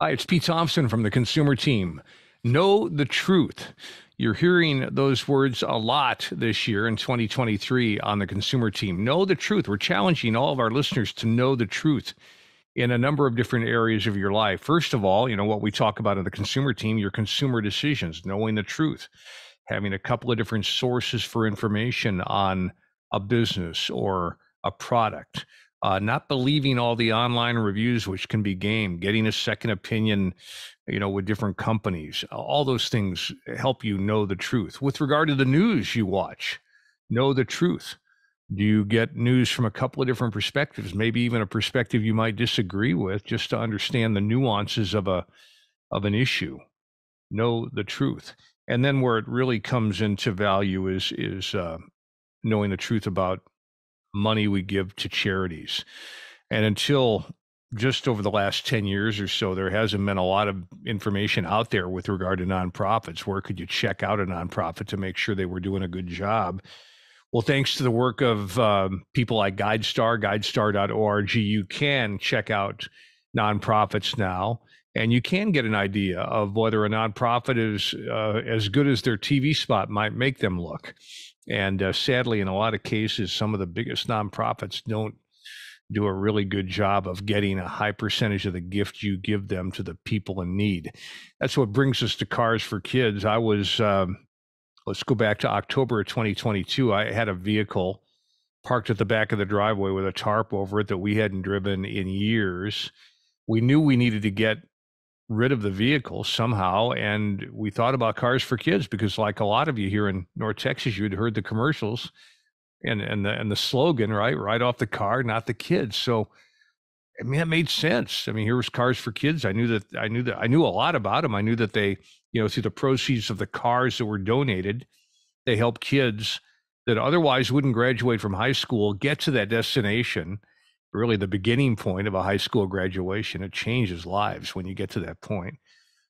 Hi, it's Pete Thomson from the consumer team. Know the truth. You're hearing those words a lot this year in 2023 on the consumer team. Know the truth. We're challenging all of our listeners to know the truth in a number of different areas of your life. First of all, what we talk about in the consumer team, your consumer decisions, knowing the truth, having a couple of different sources for information on a business or a product, not believing all the online reviews, which can be game, getting a second opinion, with different companies. All those things help you know the truth. With regard to the news you watch, know the truth. Do you get news from a couple of different perspectives, maybe even a perspective you might disagree with, just to understand the nuances of an issue? Know the truth. And then where it really comes into value is knowing the truth about money we give to charities. And until just over the last 10 years or so, there hasn't been a lot of information out there with regard to nonprofits. Where could you check out a nonprofit to make sure they were doing a good job? Well, thanks to the work of people like GuideStar.org, you can check out nonprofits now, and you can get an idea of whether a nonprofit is as good as their TV spot might make them look. And sadly, in a lot of cases, some of the biggest nonprofits don't do a really good job of getting a high percentage of the gift you give them to the people in need. That's what brings us to Cars for Kids. Let's go back to October of 2022. I had a vehicle parked at the back of the driveway with a tarp over it that we hadn't driven in years. We knew we needed to get rid of the vehicle somehow, and we thought about Cars for Kids because, like a lot of you here in North Texas, you'd heard the commercials and the slogan, right off the car, not the kids. So I mean, that made sense. I mean, here was Cars for Kids. I knew a lot about them. I knew that they, through the proceeds of the cars that were donated, they help kids that otherwise wouldn't graduate from high school get to that destination, really the beginning point of a high school graduation. It changes lives when you get to that point.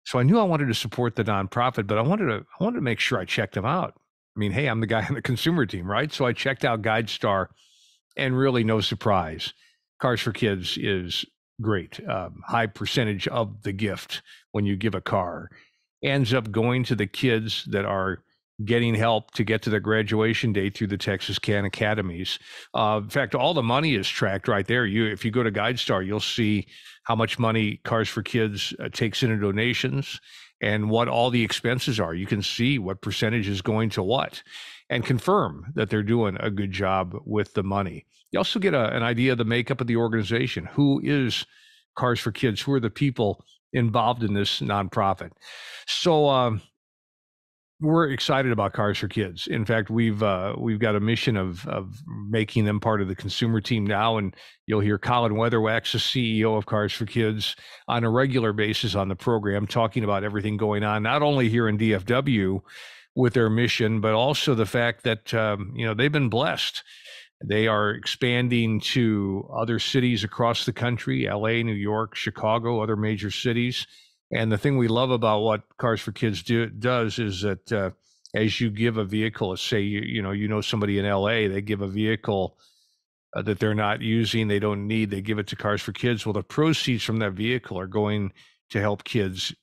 So I knew I wanted to support the nonprofit, but I wanted to make sure I checked them out. I mean, hey, I'm the guy on the consumer team, right? So I checked out GuideStar, and really no surprise. Cars for Kids is great. High percentage of the gift when you give a car ends up going to the kids that are getting help to get to their graduation date through the Texas Can Academies. In fact, all the money is tracked right there. If you go to GuideStar, you'll see how much money Cars for Kids takes in donations and what all the expenses are. You can see what percentage is going to what and confirm that they're doing a good job with the money. You also get an idea of the makeup of the organization. Who is Cars for Kids? Who are the people involved in this nonprofit? So we're excited about Cars for Kids. In fact, we've got a mission of making them part of the consumer team now, and you'll hear Colin Weatherwax, the CEO of Cars for Kids, on a regular basis on the program, talking about everything going on, not only here in DFW with their mission, but also the fact that they've been blessed. They are expanding to other cities across the country: LA, New York, Chicago, other major cities. And the thing we love about what Cars for Kids does is that as you give a vehicle, let's say you know somebody in LA, they give a vehicle that they're not using, they don't need, they give it to Cars for Kids. Well, the proceeds from that vehicle are going to help kids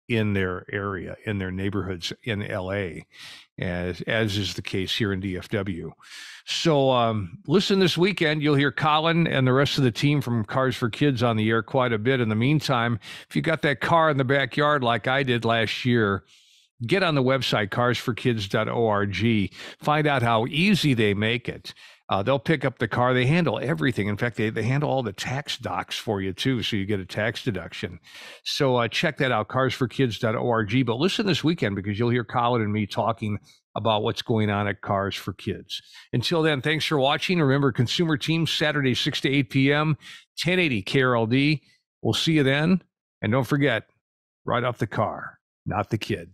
in their area, in their neighborhoods in LA, as is the case here in DFW. So listen this weekend. You'll hear Colin and the rest of the team from Cars for Kids on the air quite a bit. In the meantime, if you got that car in the backyard like I did last year, get on the website, carsforkids.org. Find out how easy they make it. They'll pick up the car. They handle everything. In fact, they handle all the tax docs for you, too, so you get a tax deduction. So check that out, carsforkids.org. But listen this weekend, because you'll hear Colin and me talking about what's going on at Cars for Kids. Until then, thanks for watching. Remember, Consumer Team, Saturday, 6 to 8 p.m., 1080 KRLD. We'll see you then. And don't forget, right off the car, not the kid.